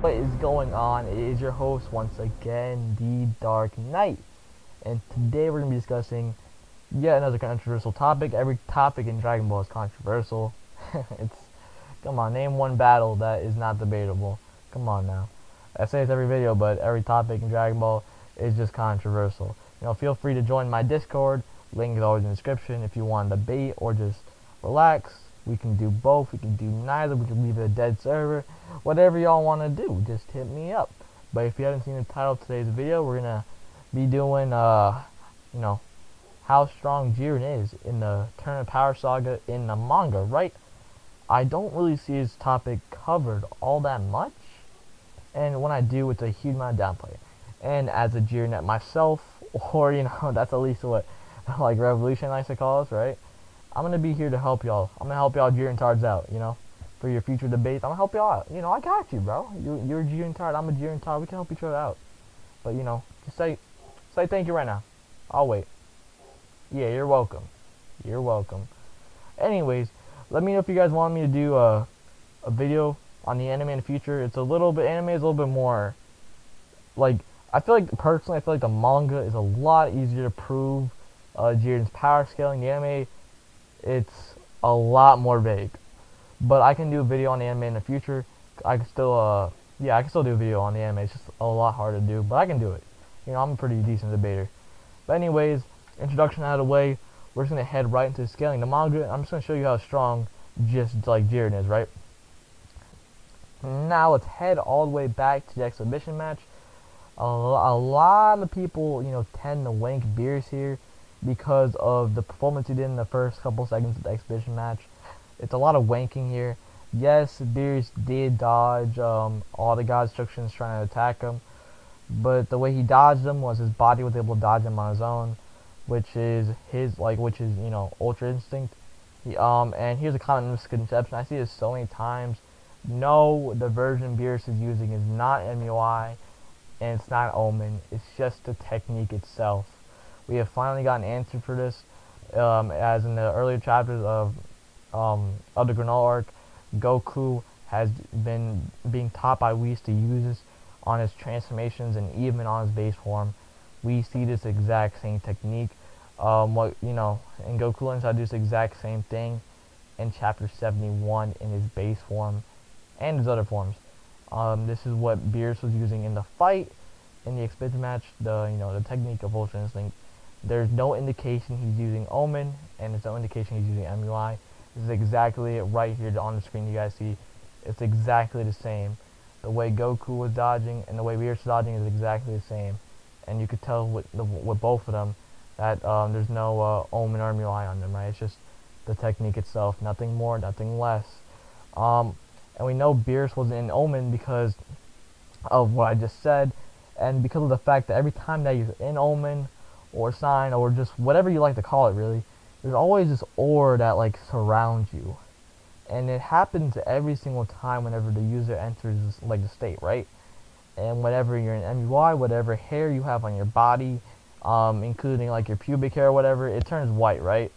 What is going on? It is your host once again, The Dark Knight, and today we're going to be discussing yet another controversial topic. Every topic in Dragon Ball is controversial. it's Come on, name one battle that is not debatable. Come on now. I say it's every video, but every topic in Dragon Ball is just controversial. Feel free to join my Discord. Link is always in the description if you want to debate or just relax. We can do both. We can do neither. We can leave it a dead server. Whatever y'all want to do, just hit me up. But if you haven't seen the title of today's video, we're gonna be doing how strong Jiren is in the Turn of Power saga in the manga, right? I don't really see his topic covered all that much, and when I do, it's a huge amount of downplay. And as a Jiren myself, or that's at least what like Revolution likes to call us, right? I'm gonna be here to help y'all. I'm gonna help y'all Jiren tards out, for your future debates. I'm gonna help y'all out. I got you, bro. You're a Jiren tard. I'm a Jiren tard. We can help each other out. But just say thank you right now. I'll wait. Yeah, you're welcome. You're welcome. Anyways, let me know if you guys want me to do a video on the anime in the future. Anime is a little bit more like, I feel like the manga is a lot easier to prove Jiren's power scaling. The anime, it's a lot more vague. But I can do a video on the anime in the future. I can still do a video on the anime. It's just a lot harder to do, but I can do it. I'm a pretty decent debater. But anyways, introduction out of the way, we're just gonna head right into scaling the manga. I'm just gonna show you how strong just like Jiren is, right? Now let's head all the way back to the exhibition match. A lot of people, tend to wank Beerus here because of the performance he did in the first couple seconds of the exhibition match. It's a lot of wanking here. Yes, Beerus did dodge all the God instructions trying to attack him, but the way he dodged them was his body was able to dodge him on his own, which is Ultra Instinct. And here's a common misconception. I see this so many times. No, the version Beerus is using is not MUI, and it's not Omen. It's just the technique itself. We have finally got an answer for this, as in the earlier chapters of the Granola arc, Goku has been being taught by Whis to use this on his transformations and even on his base form. We see this exact same technique. And Goku learns how to do this exact same thing in chapter 71 in his base form and his other forms. This is what Beerus was using in the fight in the exhibition match. The technique of Ultra Instinct. There's no indication he's using Omen, and there's no indication he's using MUI. This is exactly it right here on the screen. You guys see, it's exactly the same. The way Goku was dodging and the way Beerus was dodging is exactly the same, and you could tell with both of them that there's no Omen or MUI on them, right? It's just the technique itself, nothing more, nothing less. And we know Beerus wasn't in Omen because of what I just said, and because of the fact that every time that you're in Omen or Sign or just whatever you like to call it, really, there's always this aura that like surrounds you, and it happens every single time whenever the user enters like the state, right? And whenever you're in MUI, whatever hair you have on your body, including like your pubic hair or whatever, it turns white, right?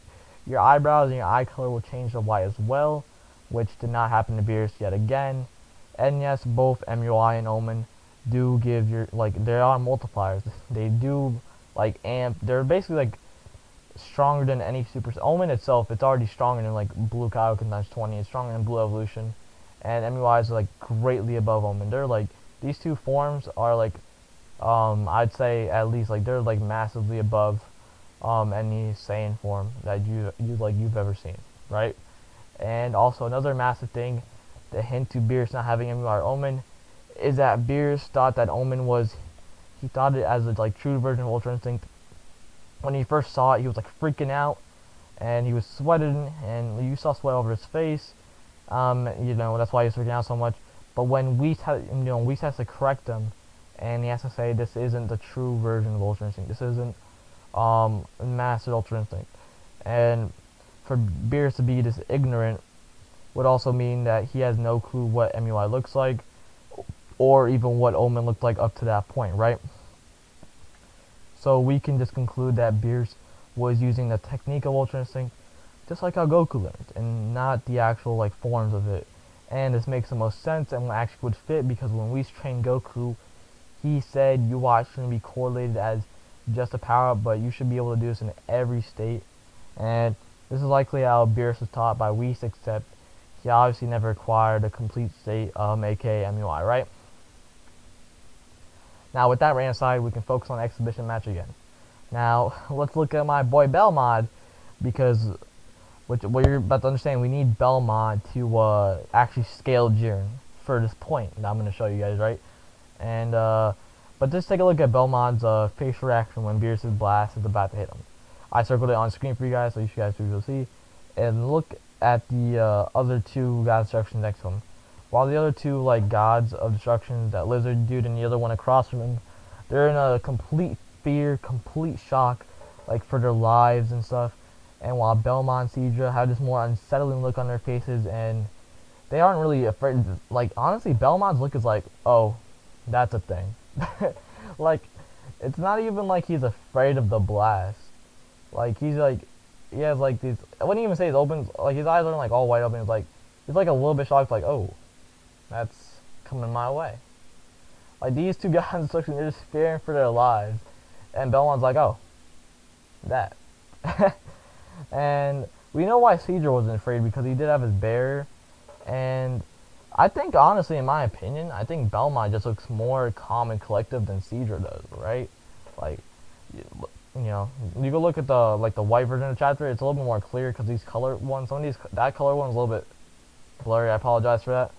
Your eyebrows and your eye color will change to white as well, which did not happen to Beerus yet again. And yes, both MUI and Omen do give there are multipliers. They do they're basically like stronger than any super. Omen itself, it's already stronger than like Blue Kaioken times 20. It's stronger than Blue Evolution, and MUI is like greatly above Omen. They're like, these two forms are like, I'd say at least like they're like massively above any Saiyan form that you've ever seen, right? And also another massive thing, the hint to Beerus not having MUI or Omen, is that Beerus thought that Omen was, he thought it as a like true version of Ultra Instinct. When he first saw it, he was like freaking out, and he was sweating, and you saw sweat over his face. That's why he was freaking out so much. But when Whis has to correct him, and he has to say this isn't the true version of Ultra Instinct. This isn't mastered Ultra Instinct. And for Beerus to be this ignorant would also mean that he has no clue what MUI looks like, or even what Omen looked like up to that point, right? So we can just conclude that Beerus was using the technique of Ultra Instinct just like how Goku learned, and not the actual like forms of it. And this makes the most sense and actually would fit because when we trained Goku, he said you watch shouldn't be correlated as just a power up, but you should be able to do this in every state. And this is likely how Beerus was taught by Whis, except he obviously never acquired a complete state, aka MUI, right? Now with that ran aside, we can focus on exhibition match again. Now let's look at my boy Belmod, because what you're about to understand, we need Belmod to actually scale Jiren for this point that I'm going to show you guys, right? And but just take a look at Belmod's facial reaction when Beerus' blast is about to hit him. I circled it on screen for you guys, so you guys will see. And look at the other two god destructions next to him. While the other two like gods of destruction, that lizard dude and the other one across from him, they're in a complete fear, complete shock, like for their lives and stuff. And while Belmod and Seadra have this more unsettling look on their faces, and they aren't really afraid. Like honestly, Belmod's look is like, oh, that's a thing. Like, it's not even like he's afraid of the blast. Like he's like, he has like these. I wouldn't even say his opens. Like his eyes aren't like all wide open. It's like he's like a little bit shocked. Like, oh, that's coming my way. Like these two guys, they're just fearing for their lives, and Belmod's like, oh, that. And we know why Seadra wasn't afraid, because he did have his barrier. And I think, honestly, in my opinion, I think Belmod just looks more calm and collective than Seadra does, right? Like, you know, you go look at the white version of the chapter, it's a little bit more clear because these color ones, some of these, that color one's a little bit blurry. I apologize for that.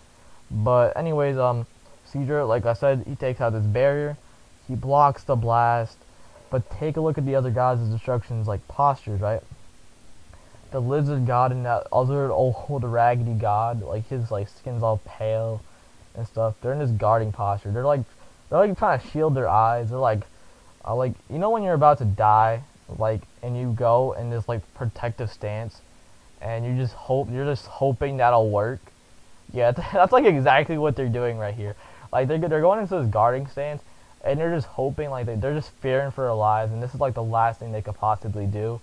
But anyways, Seadra, like I said, he takes out this barrier, he blocks the blast. But take a look at the other gods of destruction's like postures, right? The lizard god and that other old raggedy god, like his like skin's all pale and stuff. They're in this guarding posture. They're like trying to shield their eyes. They're like you know when you're about to die, like, and you go in this like protective stance, and you're just hoping that'll work. Yeah, that's like exactly what they're doing right here. Like they're going into this guarding stance, and they're just hoping, like they're just fearing for their lives, and this is like the last thing they could possibly do.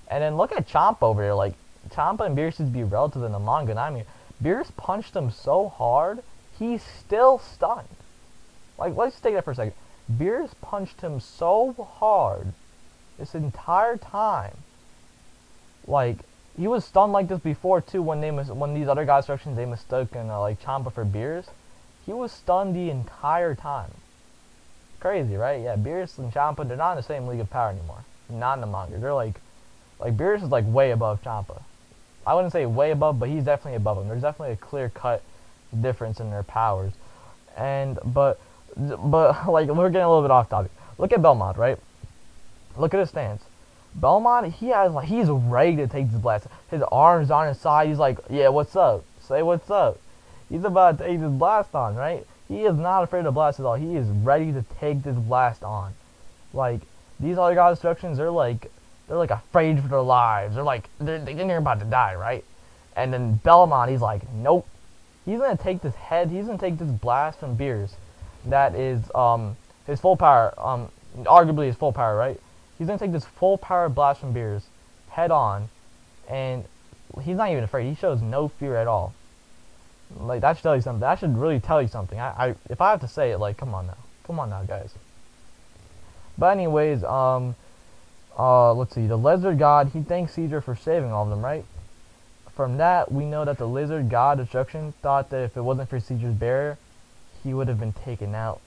And then look at Champa over there. Like, Champa and Beerus used to be relative in the manga. And I mean, Beerus punched him so hard, he's still stunned. Like, let's take that for a second. Beerus punched him so hard this entire time. Like, he was stunned like this before too. When these other god destructions, they mistook like Champa for Beerus. He was stunned the entire time. Crazy, right? Yeah, Beerus and Champa, they're not in the same league of power anymore. Not in the manga. They're like Beerus is like way above Champa. I wouldn't say way above, but he's definitely above him. There's definitely a clear-cut difference in their powers. And but like, we're getting a little bit off topic. Look at Belmod, right? Look at his stance. Belmod, he's ready to take this blast. His arms on his side. He's like, yeah, what's up? Say what's up. He's about to take this blast on, right? He is not afraid of the blast at all. He is ready to take this blast on. Like, these other god destructions, they're like afraid for their lives. They're they're about to die, right? And then Belmod, he's like, nope. He's gonna take this blast from Beerus. That is his full power, arguably his full power, right? He's gonna take this full power blast from Beerus head on, and he's not even afraid. He shows no fear at all. Like, that should tell you something. That should really tell you something. If I have to say it, like, come on now, guys. But anyways, let's see. The lizard god, he thanks Seadra for saving all of them, right? From that, we know that the lizard god destruction thought that if it wasn't for Seadra's barrier, he would have been taken out.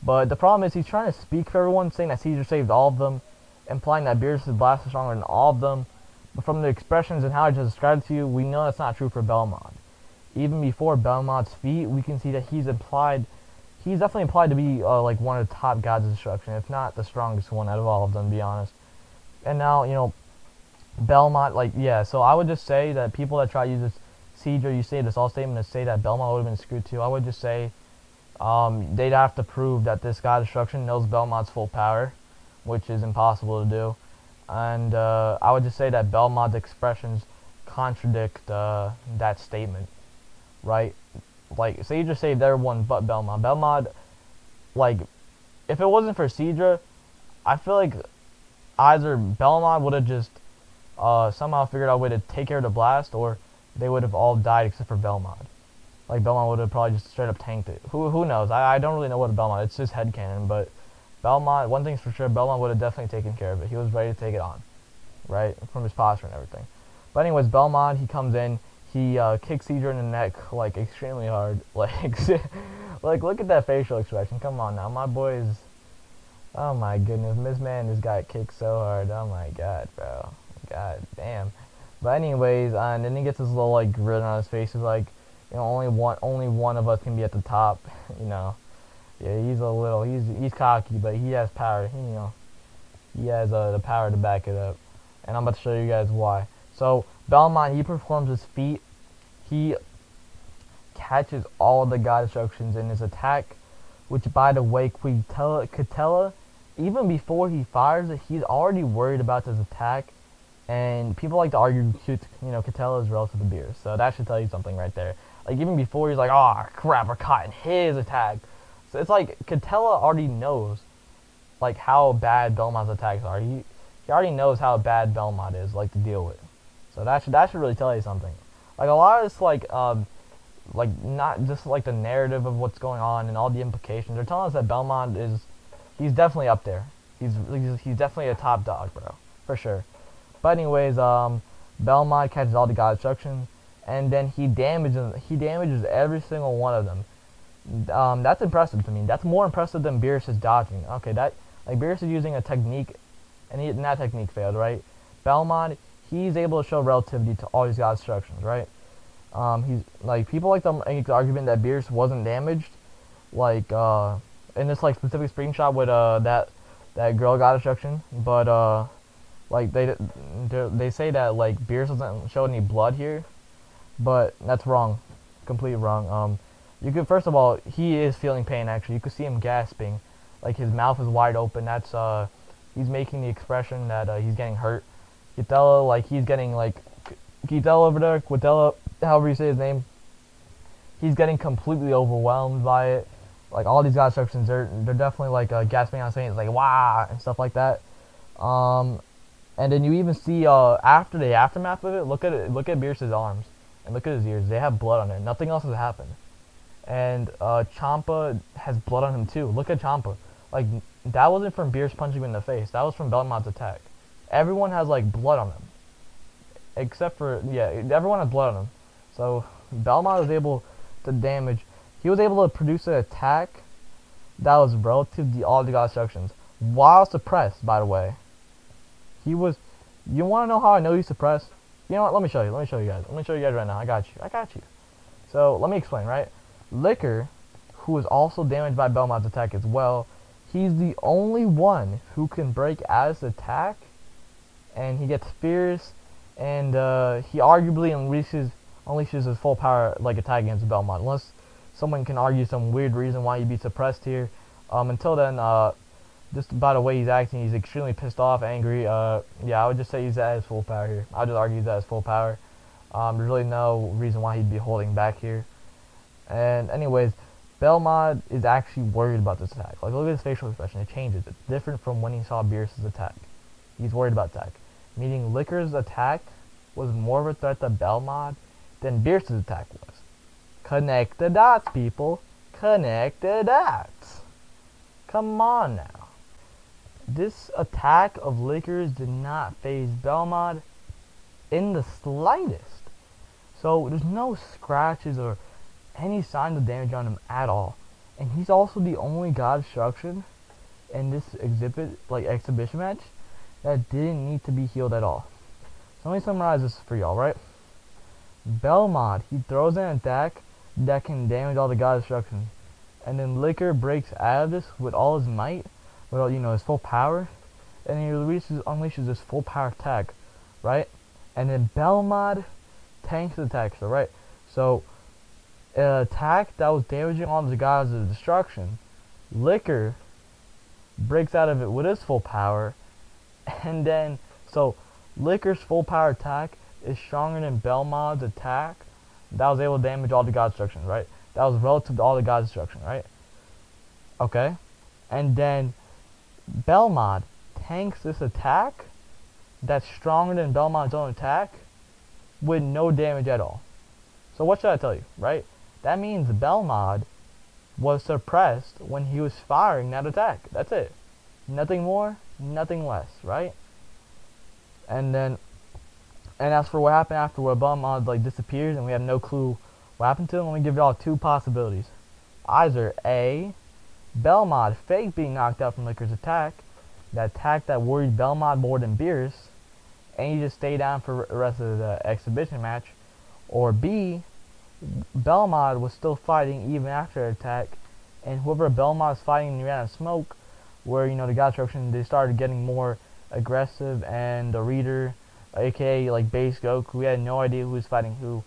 But the problem is, he's trying to speak for everyone, saying that Seadra saved all of them, implying that Beerus' blast is stronger than all of them. But from the expressions and how I just described to you, we know that's not true for Belmod. Even before Belmod's feat, we can see that he's definitely implied to be like one of the top gods of destruction, if not the strongest one out of all of them, to be honest. And now, you know, Belmod, like, yeah, so I would just say that people that try to use this Seadra, you say this all statement to say that Belmod would have been screwed too, I would just say they'd have to prove that this god of destruction knows Belmod's full power, which is impossible to do. And I would just say that Belmod's expressions contradict that statement, right? Like, Seadra saved everyone but Belmod. Belmod, like, if it wasn't for Seadra, I feel like either Belmod would have just somehow figured out a way to take care of the blast, or they would have all died except for Belmod. Like Belmod would have probably just straight up tanked it. Who knows? I don't really know what a Belmod. It's just headcanon, but Belmod. One thing's for sure, Belmod would have definitely taken care of it. He was ready to take it on, right, from his posture and everything. But anyways, Belmod, he comes in, he kicks Jiren in the neck like extremely hard. Like look at that facial expression. Come on now, my boy is. Oh my goodness, this man just got kicked so hard. Oh my god, bro. God damn. But anyways, and then he gets this little like grin on his face. He's like, you know, only one of us can be at the top. You know, yeah, he's cocky, but he has power. He has the power to back it up. And I'm about to show you guys why. So Belmod, he performs his feat. He catches all the god instructions in his attack, which by the way, Catella, even before he fires it, he's already worried about his attack. And people like to argue, Catella is relative to Beerus, so that should tell you something right there. Like even before, he's like, oh crap, we're caught in his attack. So it's like Catella already knows, like how bad Belmod's attacks are. He already knows how bad Belmod is, like to deal with. So that should really tell you something. Like a lot of this, like not just like the narrative of what's going on and all the implications. They're telling us that Belmod he's definitely up there. He's definitely a top dog, bro, for sure. But anyways, Belmod catches all the god instructions, and then he damages every single one of them. That's impressive to me. That's more impressive than Beerus' dodging. Okay, Beerus is using a technique, and that technique failed, right? Belmod, he's able to show relativity to all these god instructions, right? He's like people like to make the argument that Beerus wasn't damaged, like in this like specific screenshot with that girl god instruction, but like they say that like Beerus doesn't show any blood here, but that's wrong, completely wrong. You could first of all, he is feeling pain actually. You could see him gasping, like his mouth is wide open. That's he's making the expression that he's getting hurt. Quintella, like he's getting like Quintella over there, Quintella, however you say his name. He's getting completely overwhelmed by it. Like all these god instructions, they're definitely like gasping on saying it's like wow and stuff like that. And then you even see after the aftermath of it, look at Beerus' arms and look at his ears. They have blood on it. Nothing else has happened. And Champa has blood on him too. Look at Champa. Like that wasn't from Beerus punching him in the face. That was from Belmod's attack. Everyone has like blood on them, except for everyone has blood on them. So Belmod was able to damage. He was able to produce an attack that was relative to all the god instructions while suppressed. By the way. You want to know how I know he's suppressed? You know what? Let me show you guys. Let me show you guys right now. I got you. So let me explain, right? Liquor, who is also damaged by Belmod's attack as well, he's the only one who can break out his attack, and he gets fierce, and he arguably unleashes his full power like attack against Belmod, unless someone can argue some weird reason why he'd be suppressed here. Until then, just by the way he's acting, he's extremely pissed off, angry. Yeah, I would just say he's at his full power here. I would just argue he's at his full power. There's really no reason why he'd be holding back here. And anyways, Belmod is actually worried about this attack. Like, look at his facial expression. It changes. It's different from when he saw Beerus' attack. He's worried about attack. Meaning Liquor's attack was more of a threat to Belmod than Beerus' attack was. Connect the dots, people. Connect the dots. Come on now. This attack of Liquors did not phase Belmod in the slightest. So there's no scratches or any signs of damage on him at all. And he's also the only god instruction in this exhibition match that didn't need to be healed at all. So let me summarize this for y'all, right? Belmod, he throws an attack that can damage all the god instructions. And then Liquor breaks out of this with all his might, with all, his full power, and he unleashes this full power attack, right? And then Belmod tanks the attack, so right? So an attack that was damaging all the gods of destruction, Liquor breaks out of it with his full power, and then so Liquor's full power attack is stronger than Belmod's attack that was able to damage all the god destructions, right? That was relative to all the god destruction, right? Okay, and then Belmod tanks this attack that's stronger than Belmod's own attack with no damage at all. So what should I tell you, right? that means Belmod was suppressed when he was firing that attack. That's it. Nothing more, nothing less, right? And as for what happened after where Belmod like disappears and we have no clue what happened to him, let me give y'all two possibilities. Either A, Belmod faked being knocked out from Licker's attack, that attack that worried Belmod more than Beerus, and he just stayed down for the rest of the exhibition match. Or B, Belmod was still fighting even after the attack, and whoever Belmod was fighting ran out of smoke, where the God Destruction, they started getting more aggressive, and the Reader, aka like base Goku, we had no idea who was fighting who,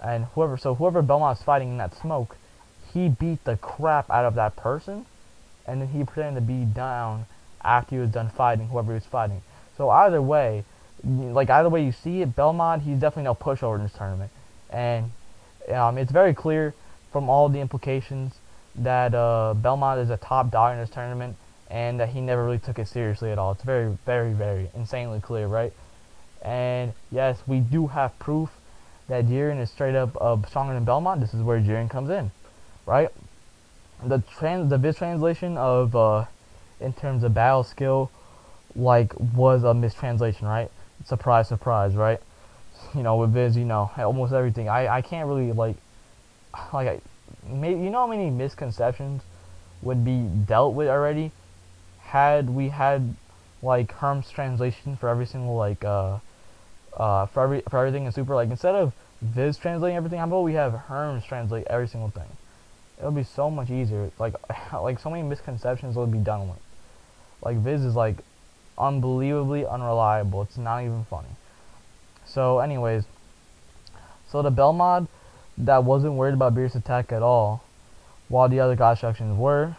and whoever Belmod was fighting in that smoke, he beat the crap out of that person, and then he pretended to be down after he was done fighting whoever he was fighting. So either way you see it, Belmod, he's definitely no pushover in this tournament, and it's very clear from all the implications that Belmod is a top dog in this tournament, and that he never really took it seriously at all. It's very, very, very insanely clear, right? And yes, we do have proof that Jiren is straight up stronger than Belmod. This is where Jiren comes in, right? The Viz translation of in terms of battle skill was a mistranslation, right? Surprise, surprise, right? With Viz, almost everything. I can't really maybe how many misconceptions would be dealt with already had we had Herm's translation for every single for everything in Super. Instead of Viz translating everything, how about we have Herm's translate every single thing? It'll be so much easier. So many misconceptions would be done with. Viz is unbelievably unreliable. It's not even funny. So anyways, so the Belmod that wasn't worried about Beerus' attack at all, while the other God Destructions were.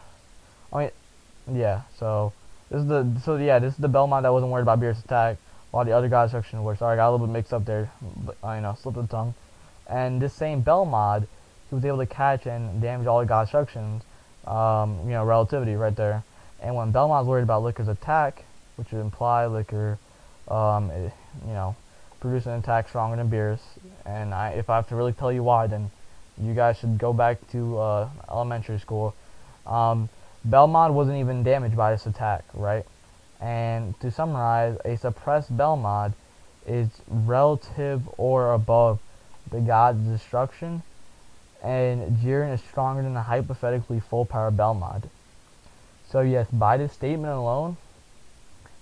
Yeah, so this is the Belmod that wasn't worried about Beerus' attack, while the other God Destructions were. Sorry, I got a little bit mixed up there, but slipped of the tongue. And this same Belmod, he was able to catch and damage all the God Destructions, relativity right there. And when Belmod's worried about Licker's attack, which would imply Licker, producing an attack stronger than Beerus, and if I have to really tell you why, then you guys should go back to elementary school. Belmod wasn't even damaged by this attack, right? And to summarize, a suppressed Belmod is relative or above the God's Destruction, and Jiren is stronger than a hypothetically full power Belmod. So yes, by this statement alone,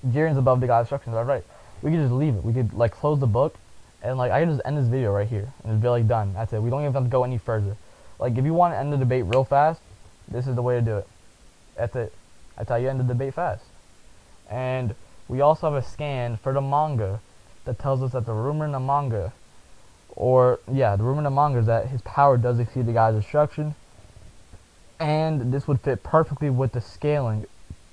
Jiren's above the God Destruction. That's right. We could just leave it. We could close the book, and I can just end this video right here, and it'd be done. That's it. We don't even have to go any further. If you want to end the debate real fast, this is the way to do it. That's it. That's how you end the debate fast. And we also have a scan for the manga that tells us that the rumor in the manga, is that his power does exceed the God's Destruction, and this would fit perfectly with the scaling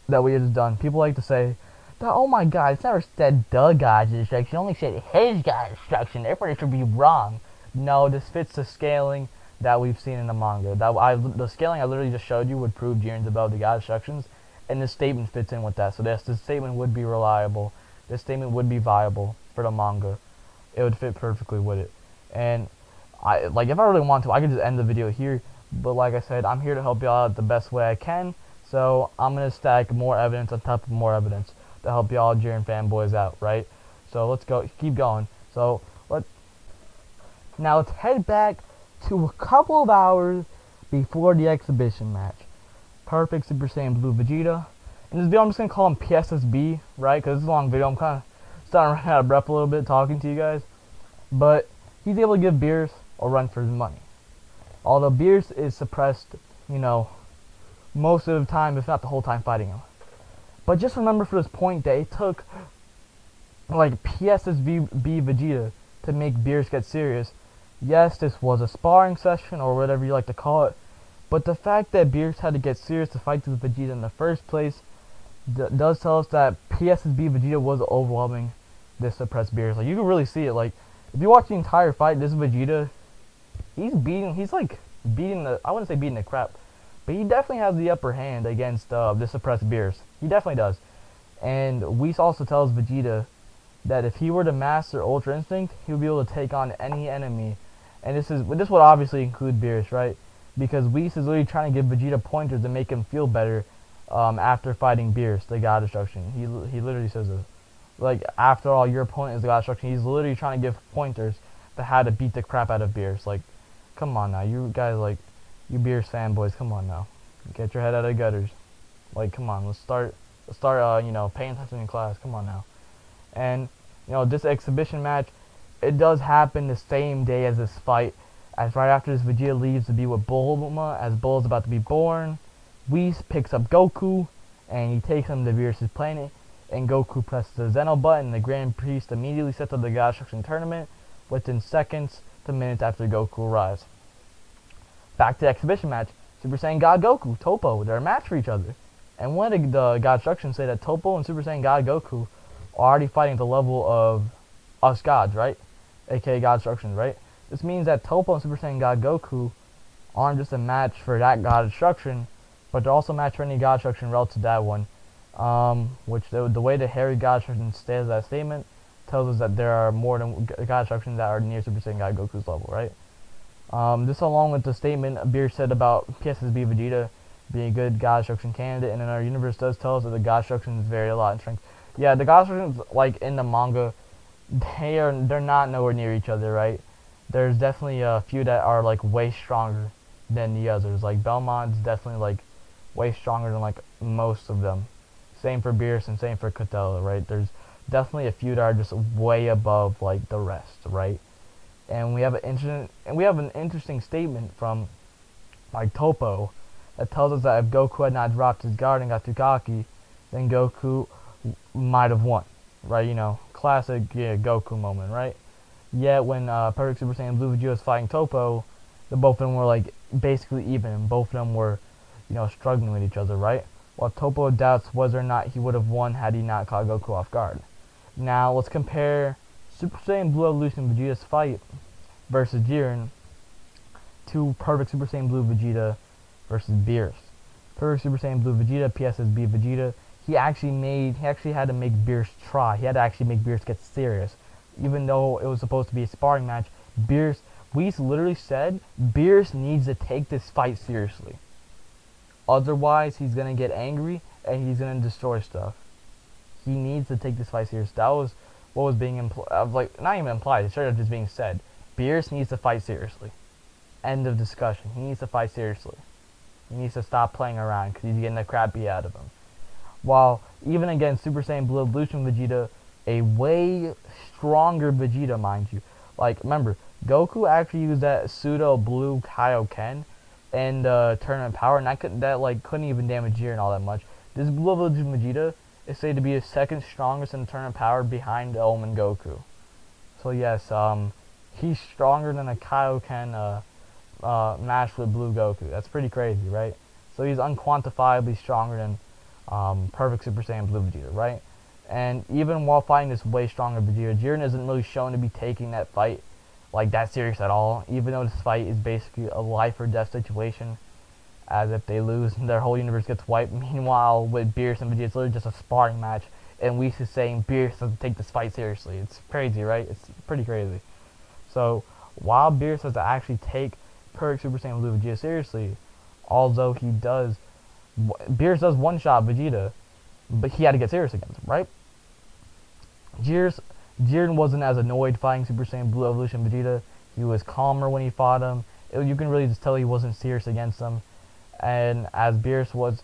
that we have done. People like to say, oh my god, it's never said the God's Destruction, it only said his God's Destruction, therefore it should be wrong. No, this fits the scaling that we've seen in the manga. The scaling I literally just showed you would prove Jiren's above the God's Destructions, and this statement fits in with that. So this statement would be reliable. This statement would be viable for the manga. It would fit perfectly with it. And if I really want to, I could just end the video here. But like I said, I'm here to help y'all out the best way I can. So I'm gonna stack more evidence on top of more evidence to help y'all Jiren fanboys out, right? So let's keep going. So let's head back to a couple of hours before the exhibition match. Perfect Super Saiyan Blue Vegeta. In this video, I'm just gonna call him PSSB, right? Because it's a long video. I'm kind of starting to run out of breath a little bit talking to you guys. But he's able to give Beerus a run for his money. Although Beerus is suppressed, most of the time, if not the whole time, fighting him. But just remember for this point that it took PSSB Vegeta to make Beerus get serious. Yes, this was a sparring session or whatever you like to call it, but the fact that Beerus had to get serious to fight this Vegeta in the first place does tell us that PSSB Vegeta was overwhelming this suppressed Beerus. You can really see it. If you watch the entire fight, this Vegeta, he's beating the, I wouldn't say beating the crap, but he definitely has the upper hand against this suppressed Beerus. He definitely does. And Whis also tells Vegeta that if he were to master Ultra Instinct, he would be able to take on any enemy. And this would obviously include Beerus, right? because Whis is literally trying to give Vegeta pointers to make him feel better after fighting Beerus, the God Destruction. He literally says this. Like, after all, your opponent is the God Destruction. He's literally trying to give pointers to how to beat the crap out of Beerus. Like, come on now. You guys, like, you Beerus fanboys, come on now. Get your head out of the gutters. Like, come on. Let's start paying attention in class. Come on now. And, this exhibition match, it does happen the same day as this fight. As right after this, Vegeta leaves to be with Bulma, as Bull's about to be born. Whis picks up Goku, and he takes him to Beerus' planet, and Goku presses the Zeno button, and the Grand Priest immediately sets up the God Destruction tournament within seconds to minutes after Goku arrives. Back to the exhibition match, Super Saiyan God Goku, Toppo, they're a match for each other. And one of the God Destruction say that Toppo and Super Saiyan God Goku are already fighting at the level of us gods, right? AKA God Destruction, right? This means that Toppo and Super Saiyan God Goku aren't just a match for that God Destruction, but they're also a match for any God Destruction relative to that one. Which the way the Harry God Destruction states that statement tells us that there are more than God Destructions that are near Super Saiyan God Goku's level, right? This along with the statement Beerus said about PSSB Vegeta being a good God Destruction candidate, and in our universe does tell us that the God Destructions vary a lot in strength. Yeah, the God Destructions, like in the manga, they're not nowhere near each other, right? There's definitely a few that are like way stronger than the others. Like Belmod's definitely like way stronger than like most of them. Same for Beerus and same for Cotella, right? There's definitely a few that are just way above like the rest, right? And we have an interesting statement from like Toppo that tells us that if Goku had not dropped his guard and got Tukaki, then Goku might have won, right? Classic Goku moment, right? Yet when Perfect Super Saiyan Blue Vegeta was fighting Toppo, the both of them were like basically even, and both of them were, struggling with each other, right? While Toppo doubts whether or not he would have won had he not caught Goku off guard. Now let's compare Super Saiyan Blue Evolution Vegeta's fight versus Jiren to Perfect Super Saiyan Blue Vegeta versus Beerus. Perfect Super Saiyan Blue Vegeta, PSSB Vegeta, he actually had to make Beerus try. He had to actually make Beerus get serious. Even though it was supposed to be a sparring match, Whis literally said Beerus needs to take this fight seriously. Otherwise, he's going to get angry and he's going to destroy stuff. He needs to take this fight seriously. That was what was being implied. Like, not even implied, it's straight up just being said. Beerus needs to fight seriously. End of discussion. He needs to fight seriously. He needs to stop playing around because he's getting the crap beat out of him. While even against Super Saiyan Blue Evolution Vegeta, a way stronger Vegeta, mind you. Like, remember, Goku actually used that pseudo blue Kaioken and tournament power, and that couldn't even damage Jiren all that much. This Blue Evolution Vegeta is said to be the second strongest in tournament power behind Omen Goku. So yes, he's stronger than a Kaioken matched with Blue Goku. That's pretty crazy, right? So he's unquantifiably stronger than Perfect Super Saiyan Blue Vegeta, right? And even while fighting this way stronger Vegeta, Jiren isn't really shown to be taking that fight like that serious at all, even though this fight is basically a life or death situation, as if they lose their whole universe gets wiped. Meanwhile with Beerus and Vegeta, it's literally just a sparring match, and Whis is saying Beerus doesn't take this fight seriously. It's crazy, right? It's pretty crazy. So while Beerus has to actually take Perfect Super Saiyan Blue Vegeta seriously, although Beerus does one-shot Vegeta, but he had to get serious against him, right? Jiren wasn't as annoyed fighting Super Saiyan Blue Evolution Vegeta. He was calmer when he fought him. You can really just tell he wasn't serious against him. And as Beerus was,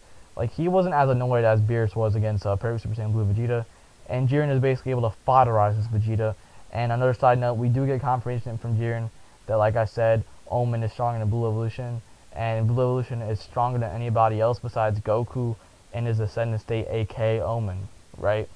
he wasn't as annoyed as Beerus was against Perfect Super Saiyan Blue Vegeta. And Jiren is basically able to foderize this Vegeta. And another side note, we do get confirmation from Jiren that, like I said, Omen is stronger than Blue Evolution. And Blue Evolution is stronger than anybody else besides Goku in his Ascendant State, aka Omen, right?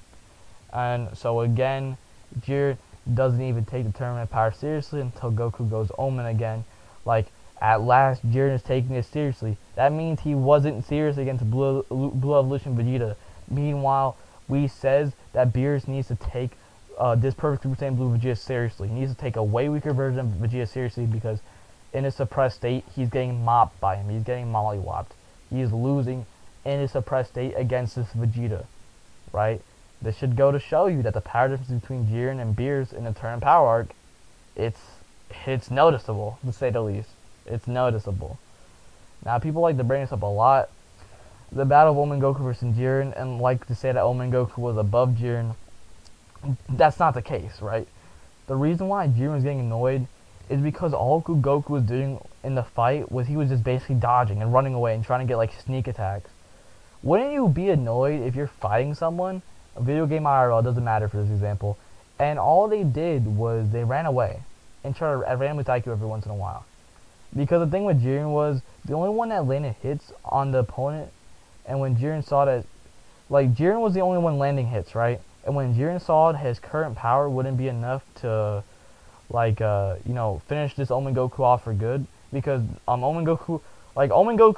And so again, Jiren doesn't even take the tournament power seriously until Goku goes Omen again. Like, at last, Jiren is taking it seriously. That means he wasn't serious against Blue Evolution Vegeta. Meanwhile, Whis says that Beerus needs to take this Perfect Super Saiyan Blue Vegeta seriously. He needs to take a way weaker version of Vegeta seriously because in his suppressed state, he's getting mopped by him. He's getting mollywopped. He is losing in his suppressed state against this Vegeta, right? This should go to show you that the power difference between Jiren and Beerus in the tournament power arc, it's noticeable, to say the least. It's noticeable. Now, people like to bring this up a lot. The battle of Omen Goku versus Jiren, and like to say that Omen Goku was above Jiren. That's not the case, right? The reason why Jiren was getting annoyed is because all Goku was doing in the fight was he was just basically dodging and running away and trying to get like sneak attacks. Wouldn't you be annoyed if you're fighting someone, a video game IRL, doesn't matter for this example, and all they did was they ran away and tried to randomly attack you every once in a while? Because the thing with Jiren was the only one that landed hits on the opponent, and when Jiren saw that, like, Jiren was the only one landing hits, right? And when Jiren saw his current power wouldn't be enough to, like, finish this Omen Goku off for good, because Omen Goku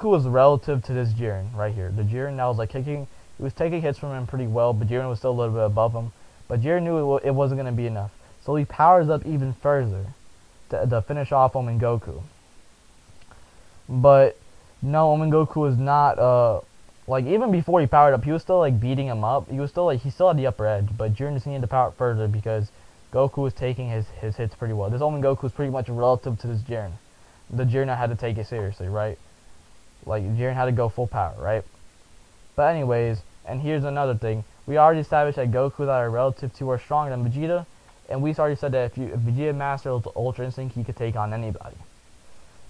was relative to this Jiren right here. The Jiren that was like kicking, he was taking hits from him pretty well, but Jiren was still a little bit above him. But Jiren knew it wasn't going to be enough, so he powers up even further to finish off Omen Goku. But no, Omen Goku was not like, even before he powered up, he was still like beating him up. He still had the upper edge, but Jiren just needed to power up further because Goku was taking his hits pretty well. This Omen Goku was pretty much relative to this Jiren. The Jiren had to take it seriously, right? Like, Jiren had to go full power, right? But anyways, and here's another thing. We already established that Goku that are relative to or stronger than Vegeta, and we already said that if Vegeta masters Ultra Instinct, he could take on anybody.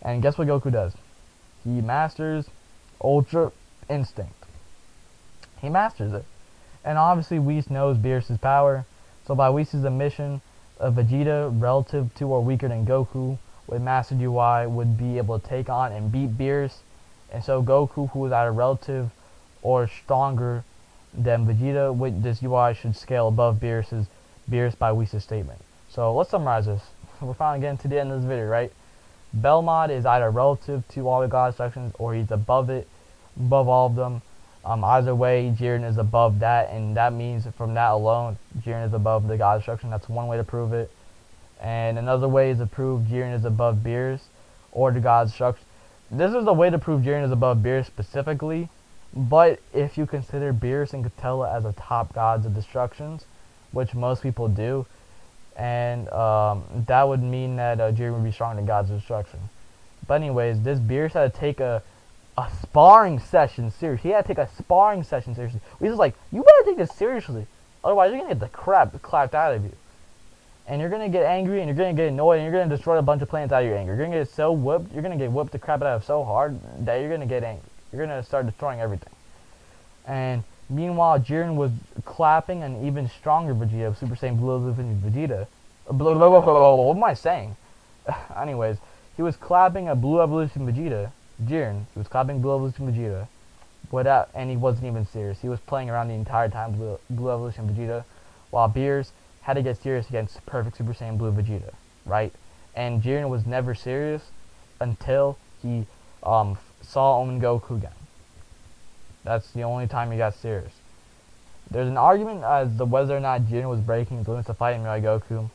And guess what Goku does? He masters Ultra Instinct. He masters it. And obviously Whis knows Beerus' power, so by Whis' admission, Vegeta, relative to or weaker than Goku, with Mastered UI, would be able to take on and beat Beerus. And so Goku, who is either relative or stronger than Vegeta, with this UI should scale above Beerus by Whis' statement. So let's summarize this. We're finally getting to the end of this video, right? Belmod is either relative to all the God Instructions or he's above all of them. Either way, Jiren is above that, and that means from that alone, Jiren is above the God Instruction. That's one way to prove it. And another way is to prove Jiren is above Beerus or the God Instruction. This is the way to prove Jiren is above Beerus specifically, but if you consider Beerus and Catella as the top gods of destructions, which most people do, and that would mean that Jiren would be stronger than gods of destruction. But anyways, this Beerus had to take a sparring session seriously. He had to take a sparring session seriously. We was like, you better take this seriously, otherwise you're gonna get the crap clapped out of you. And you're gonna get angry, and you're gonna get annoyed, and you're gonna destroy a bunch of planets out of your anger. You're gonna get so whooped, you're gonna get whooped the crap out of so hard that you're gonna get angry. You're gonna start destroying everything. And meanwhile, Jiren was clapping an even stronger Vegeta, Super Saiyan Blue Evolution Vegeta. What am I saying? Anyways, he was clapping a Blue Evolution Vegeta. Jiren, he was clapping Blue Evolution Vegeta, and he wasn't even serious. He was playing around the entire time Blue Evolution Vegeta, while Beerus had to get serious against perfect Super Saiyan Blue Vegeta, right? And Jiren was never serious until he saw Omen Goku again. That's the only time he got serious. There's an argument as to whether or not Jiren was breaking his limits to fight MUI Goku.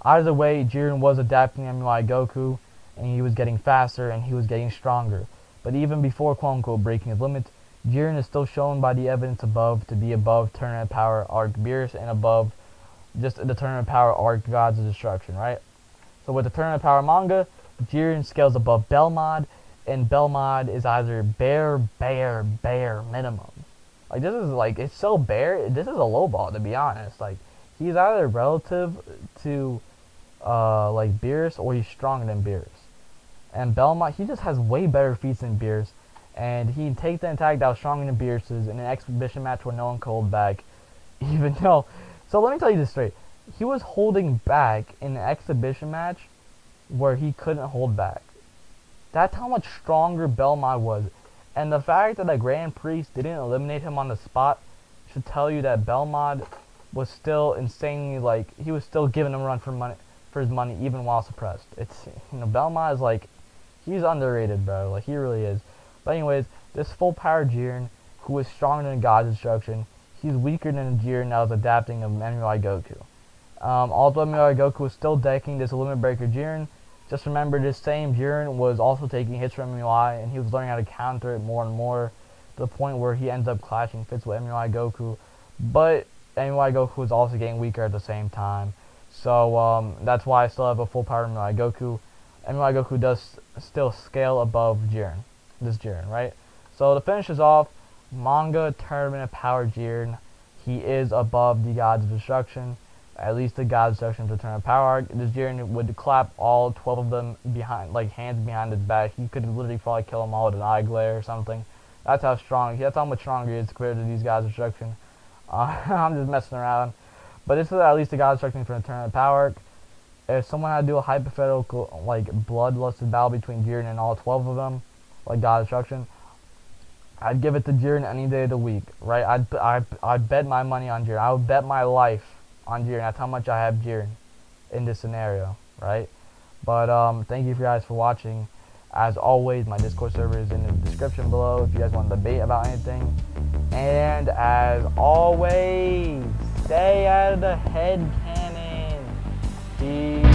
Either way, Jiren was adapting MUI Goku, and he was getting faster and he was getting stronger. But even before quote-unquote breaking his limits, Jiren is still shown by the evidence above to be above Tournament Power Arc Beerus and above just the Tournament Power Arc Gods of Destruction, right? So with the Tournament Power manga, Jiren scales above Belmod, and Belmod is either bare minimum. Like, this is like, it's so bare, this is a low ball, to be honest. Like, he's either relative to like Beerus or he's stronger than Beerus. And Belmod, he just has way better feats than Beerus, and he takes an attack that was stronger than Beerus's in an exhibition match where no one could hold back, even though. So let me tell you this straight. He was holding back in an exhibition match where he couldn't hold back. That's how much stronger Belmod was. And the fact that the Grand Priest didn't eliminate him on the spot should tell you that Belmod was still insanely, like, he was still giving him a run for his money even while suppressed. It's, Belmod is like, he's underrated, bro. Like, he really is. But anyways, this full power Jiren, who is stronger than God's Destruction, he's weaker than the Jiren that was adapting of MUI Goku. Although MUI Goku was still decking this Limit Breaker Jiren, just remember this same Jiren was also taking hits from MUI, and he was learning how to counter it more and more, to the point where he ends up clashing fits with MUI Goku. But MUI Goku was also getting weaker at the same time. So that's why I still have a full power MUI Goku. and why Goku does still scale above Jiren. This Jiren, right? So to finish this off, Manga Tournament of Power Jiren. He is above the Gods of Destruction. At least the Gods of Destruction to Tournament of Power. This Jiren would clap all 12 of them behind, like hands behind his back. He could literally probably kill them all with an eye glare or something. That's how strong. That's how much stronger he is compared to these Gods of Destruction. I'm just messing around. But this is at least the Gods of Destruction for the Tournament of Power. If someone had to do a hypothetical, like, bloodlusted battle between Jiren and all 12 of them, like God of Destruction, I'd give it to Jiren any day of the week, right? I'd bet my money on Jiren. I would bet my life on Jiren. That's how much I have Jiren in this scenario, right? But thank you guys for watching. As always, my Discord server is in the description below if you guys want to debate about anything. And as always, stay out of the head cannon. Peace.